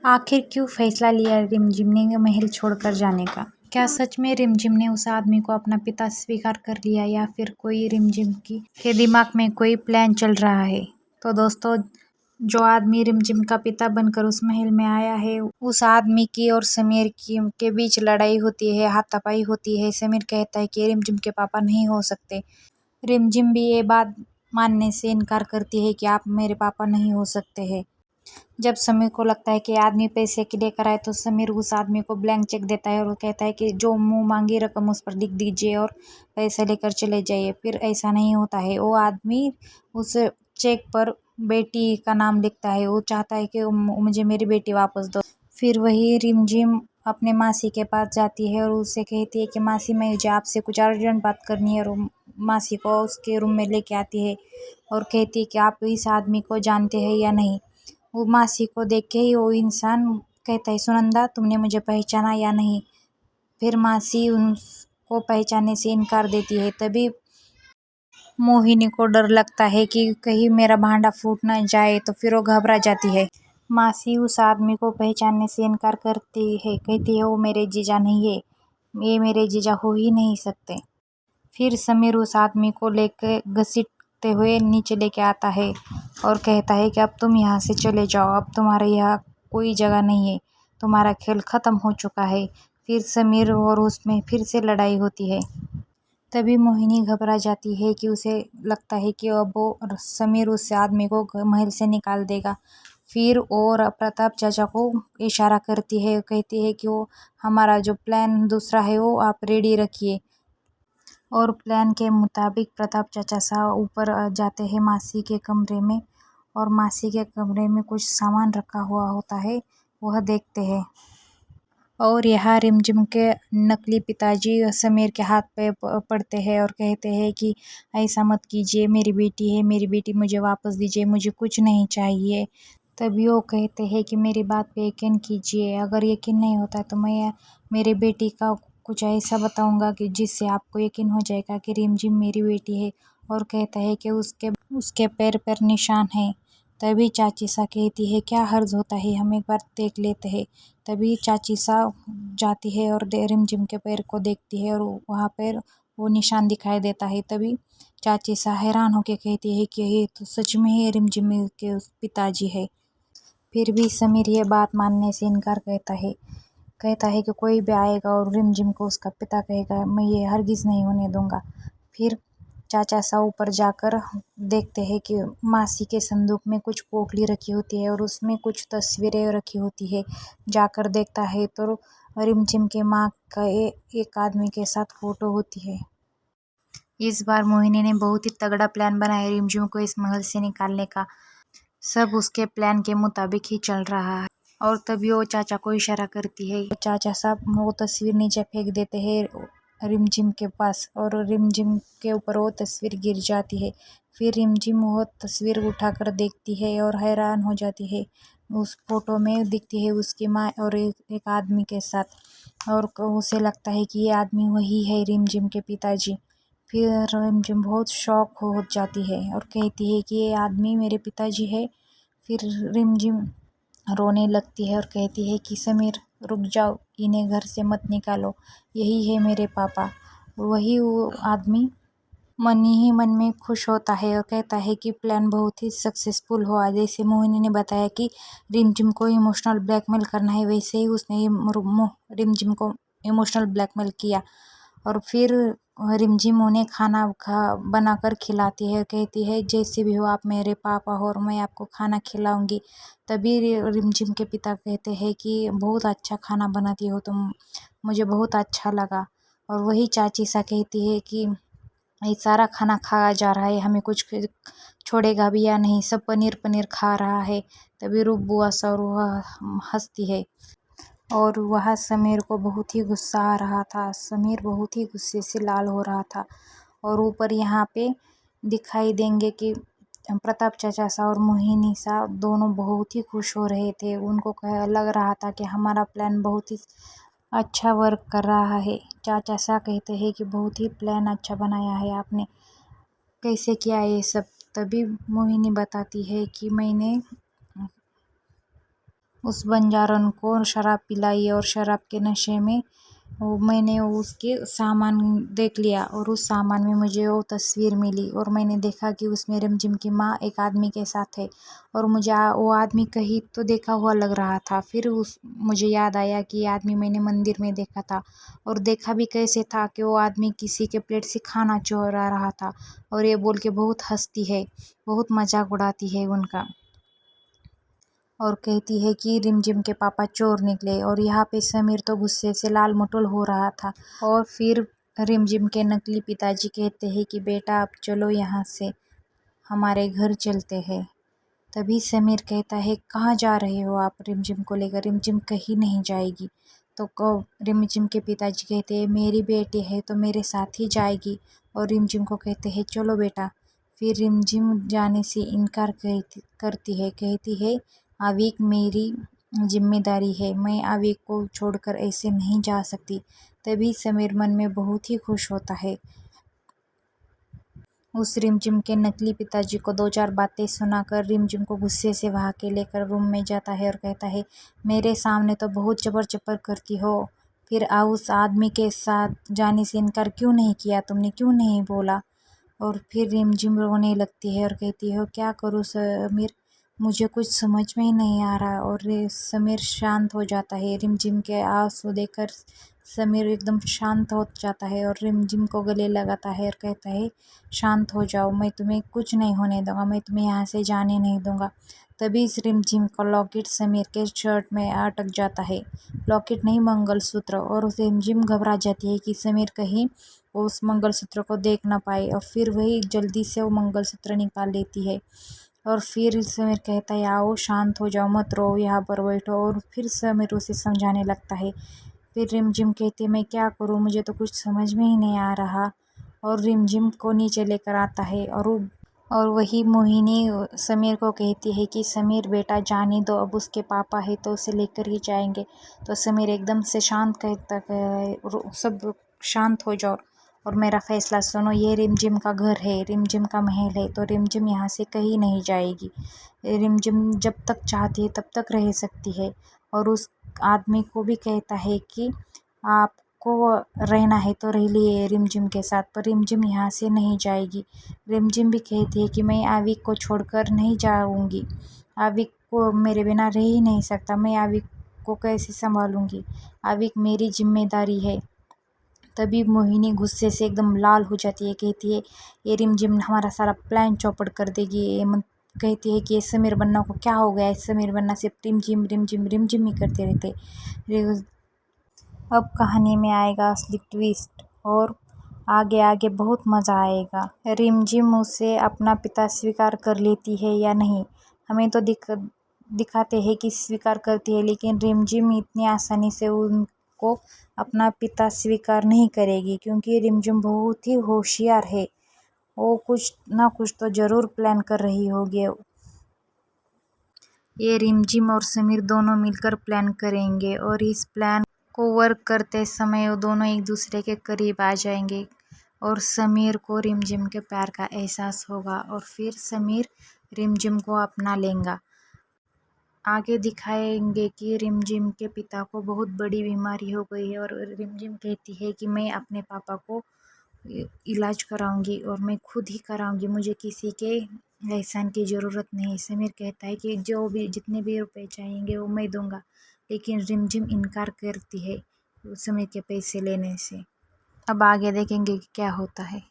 आखिर क्यों फैसला लिया रिमझिम ने महल छोड़कर जाने का? क्या सच में रिमझिम ने उस आदमी को अपना पिता स्वीकार कर लिया या फिर कोई रिमझिम के दिमाग में कोई प्लान चल रहा है? तो दोस्तों, जो आदमी रिमझिम का पिता बनकर उस महल में आया है, उस आदमी की और समीर की के बीच लड़ाई होती है, हाथापाई होती है। समीर कहता है कि रिमझिम के पापा नहीं हो सकते। रिमझिम भी ये बात मानने से इनकार करती है कि आप मेरे पापा नहीं हो सकते हैं। जब समीर को लगता है कि आदमी पैसे के लेकर आए, तो समीर उस आदमी को ब्लैंक चेक देता है और वो कहता है कि जो मुंह मांगी रकम उस पर लिख दीजिए और पैसे लेकर चले जाइए। फिर ऐसा नहीं होता है। वो आदमी उस चेक पर बेटी का नाम लिखता है। वो चाहता है कि मुझे मेरी बेटी वापस दो। फिर वही रिमझिम अपने मासी के पास जाती है और उससे कहती है कि मासी, मुझे आपसे कुछ अर्जेंट बात करनी है। और मासी को उसके रूम में लेके आती है और कहती है कि आप इस आदमी को जानते हैं या नहीं। वो मासी को देख के ही वो इंसान कहता है, सुनंदा, तुमने मुझे पहचाना या नहीं? फिर मासी उनको पहचानने से इनकार देती है। तभी मोहिनी को डर लगता है कि कहीं मेरा भांडा फूट ना जाए, तो फिर वो घबरा जाती है। मासी उस आदमी को पहचानने से इनकार करती है, कहती है वो मेरे जीजा नहीं है, ये मेरे जीजा हो ही नहीं सकते। फिर समीर उस आदमी को लेकर घसीटते हुए नीचे लेके आता है और कहता है कि अब तुम यहाँ से चले जाओ, अब तुम्हारे यहाँ कोई जगह नहीं है, तुम्हारा खेल ख़त्म हो चुका है। फिर समीर और उसमें फिर से लड़ाई होती है। तभी मोहिनी घबरा जाती है कि उसे लगता है कि अब वो समीर उस आदमी को महल से निकाल देगा। फिर और प्रताप चाचा को इशारा करती है, कहती है कि वो हमारा जो प्लान दूसरा है वो आप रेडी रखिए। और प्लान के मुताबिक प्रताप चाचा साहब ऊपर जाते हैं मासी के कमरे में, और मासी के कमरे में कुछ सामान रखा हुआ होता है, वह देखते हैं। और यहाँ रिमझिम के नकली पिताजी समीर के हाथ पे पड़ते हैं और कहते हैं कि ऐसा मत कीजिए, मेरी बेटी है, मेरी बेटी मुझे वापस दीजिए, मुझे कुछ नहीं चाहिए। तभी वो कहते हैं कि मेरी बात पे यकीन कीजिए, अगर यकीन नहीं होता तो मैं मेरी बेटी का कुछ ऐसा बताऊंगा कि जिससे आपको यकीन हो जाएगा कि रिमझिम मेरी बेटी है। और कहता है कि उसके उसके पैर पर निशान है। तभी चाची सा कहती है, क्या हर्ज होता है, हम एक बार देख लेते हैं। तभी चाची सा जाती है और रिमझिम के पैर को देखती है और वहाँ पर वो निशान दिखाई देता है। तभी चाची सा हैरान होकर कहती है कि ये तो सच में ही रिमझिम के पिताजी है। फिर भी समीर ये बात मानने से इनकार कहता है कि कोई भी आएगा और रिमझिम को उसका पिता कहेगा, मैं ये हरगिज़ नहीं होने दूंगा। फिर चाचा सा ऊपर जाकर देखते हैं कि मासी के संदूक में कुछ पोटली रखी होती है और उसमें कुछ तस्वीरें रखी होती है। जाकर देखता है तो रिमझिम के माँ का एक आदमी के साथ फोटो होती है। इस बार मोहिनी ने बहुत ही तगड़ा प्लान बनाया रिमझिम को इस महल से निकालने का। सब उसके प्लान के मुताबिक ही चल रहा है। और तभी वो चाचा को इशारा करती है। चाचा साहब वो तस्वीर नीचे फेंक देते हैं रिमझिम के पास, और रिमझिम के ऊपर वो तस्वीर गिर जाती है। फिर रिमझिम वो तस्वीर उठाकर देखती है और हैरान हो जाती है। उस फोटो में दिखती है उसकी माँ और एक आदमी के साथ, और उसे लगता है कि ये आदमी वही है रिमझिम के पिताजी। फिर रिमझिम बहुत शॉक हो जाती है और कहती है कि ये आदमी मेरे पिताजी है। फिर रिमझिम रोने लगती है और कहती है कि समीर, रुक जाओ, इन्हें घर से मत निकालो, यही है मेरे पापा। वही वो आदमी मन ही मन में खुश होता है और कहता है कि प्लान बहुत ही सक्सेसफुल हुआ। जैसे मोहिनी ने बताया कि रिमझिम को इमोशनल ब्लैकमेल करना है, वैसे ही उसने रिमझिम को इमोशनल ब्लैकमेल किया। और फिर रिमझिम उन्हें खाना बनाकर खिलाती है, कहती है जैसे भी हो आप मेरे पापा हो और मैं आपको खाना खिलाऊंगी। तभी रिमझिम के पिता कहते हैं कि बहुत अच्छा खाना बनाती हो तुम, मुझे बहुत अच्छा लगा। और वही चाची सा कहती है कि ये सारा खाना खाया जा रहा है, हमें कुछ छोड़ेगा भी या नहीं, सब पनीर पनीर खा रहा है। तभी रूप बुआ सा और वह हंसती है। और वह समीर को बहुत ही गुस्सा आ रहा था। समीर बहुत ही गुस्से से लाल हो रहा था। और ऊपर यहाँ पे दिखाई देंगे कि प्रताप चाचा सा और मोहिनी सा दोनों बहुत ही खुश हो रहे थे। उनको लग रहा था कि हमारा प्लान बहुत ही अच्छा वर्क कर रहा है। चाचा सा कहते हैं कि बहुत ही प्लान अच्छा बनाया है आपने, कैसे किया ये सब? तभी मोहिनी बताती है कि मैंने उस बंजारन को शराब पिलाई और शराब के नशे में मैंने उसके सामान देख लिया और उस सामान में मुझे वो तस्वीर मिली और मैंने देखा कि उसमें रिमझिम की माँ एक आदमी के साथ है और मुझे वो आदमी कहीं तो देखा हुआ लग रहा था। फिर मुझे याद आया कि ये आदमी मैंने मंदिर में देखा था और देखा भी कैसे था कि वो आदमी किसी के प्लेट से खाना चुरा रहा था और ये बोल के बहुत हंसती है, बहुत मजाक उड़ाती है उनका और कहती है कि रिमझिम के पापा चोर निकले। और यहाँ पे समीर तो गुस्से से लाल मटोल हो रहा था और फिर रिमझिम के नकली पिताजी कहते हैं कि बेटा अब चलो यहाँ से, हमारे घर चलते हैं। तभी समीर कहता है कहाँ जा रहे हो आप रिमझिम को लेकर? रिमझिम कहीं नहीं जाएगी। तो रिमझिम के पिताजी कहते हैं मेरी बेटी है तो मेरे साथ ही जाएगी और रिमझिम को कहते हैं चलो बेटा। फिर रिमझिम जाने से इनकार करती है, कहती है आविक मेरी जिम्मेदारी है, मैं आविक को छोड़कर ऐसे नहीं जा सकती। तभी समीर मन में बहुत ही खुश होता है। उस रिमझिम के नकली पिताजी को 2-4 बातें सुनाकर रिमझिम को गुस्से से वहाँ के लेकर रूम में जाता है और कहता है मेरे सामने तो बहुत चपर चपर करती हो, फिर उस आदमी के साथ जाने से इनकार क्यों नहीं किया तुमने, क्यों नहीं बोला? और फिर रिमझिम रोने लगती है और कहती है क्या करूँ समीर, मुझे कुछ समझ में ही नहीं आ रहा। और समीर शांत हो जाता है। रिमझिम के आंसू देखकर समीर एकदम शांत हो जाता है और रिमझिम को गले लगाता है और कहता है शांत हो जाओ, मैं तुम्हें कुछ नहीं होने दूंगा, मैं तुम्हें यहाँ से जाने नहीं दूंगा। तभी इस रिमझिम का लॉकेट समीर के शर्ट में अटक जाता है, लॉकेट नहीं मंगलसूत्र। और रिमझिम घबरा जाती है कि समीर कहीं उस मंगलसूत्र को देख ना पाए और फिर वही जल्दी से वो मंगलसूत्र निकाल लेती है। और फिर समीर कहता है आओ शांत हो जाओ, मत रो, यहाँ पर बैठो। और फिर समीर उसे समझाने लगता है। फिर रिमझिम कहती है मैं क्या करूँ, मुझे तो कुछ समझ में ही नहीं आ रहा। और रिमझिम को नीचे लेकर आता है और वही मोहिनी समीर को कहती है कि समीर बेटा जाने दो, अब उसके पापा है तो उसे लेकर ही जाएंगे। तो समीर एकदम से शांत कहता है सब शांत हो जाओ और मेरा फैसला सुनो, ये रिमझिम का घर है, रिमझिम का महल है, तो रिमझिम यहाँ से कहीं नहीं जाएगी। रिमझिम जब तक चाहती है तब तक रह सकती है। और उस आदमी को भी कहता है कि आपको रहना है तो रह लिए रिमझिम के साथ, पर रिमझिम यहाँ से नहीं जाएगी। रिमझिम भी कहती है कि मैं आविक को छोड़कर नहीं जाऊँगी, आविक को मेरे बिना रह ही नहीं सकता, मैं आविक को कैसे संभालूंगी, आविक मेरी जिम्मेदारी है। तभी मोहिनी गुस्से से एकदम लाल हो जाती है, कहती है ये रिमझिम हमारा सारा प्लान चौपट कर देगी। कहती है कि ये समीर बन्ना को क्या हो गया है, समीर बन्ना सिर्फ रिमझिम रिमझिम रिमझिम ही करते रहते। अब कहानी में आएगा असली ट्विस्ट और आगे आगे बहुत मज़ा आएगा। रिमझिम उसे अपना पिता स्वीकार कर लेती है या नहीं, हमें तो दिखाते हैं कि स्वीकार करती है, लेकिन रिमझिम इतनी आसानी से उनको अपना पिता स्वीकार नहीं करेगी क्योंकि रिमझिम बहुत ही होशियार है। वो कुछ ना कुछ तो ज़रूर प्लान कर रही होगी। ये रिमझिम और समीर दोनों मिलकर प्लान करेंगे और इस प्लान को वर्क करते समय वो दोनों एक दूसरे के करीब आ जाएंगे और समीर को रिमझिम के प्यार का एहसास होगा और फिर समीर रिमझिम को अपना लेगा। आगे दिखाएंगे कि रिमझिम के पिता को बहुत बड़ी बीमारी हो गई है और रिमझिम कहती है कि मैं अपने पापा को इलाज कराऊंगी और मैं खुद ही कराऊंगी, मुझे किसी के एहसान की ज़रूरत नहीं। समीर कहता है कि जो भी जितने भी रुपए चाहेंगे वो मैं दूंगा, लेकिन रिमझिम इनकार करती है समीर के पैसे लेने से। अब आगे देखेंगे कि क्या होता है।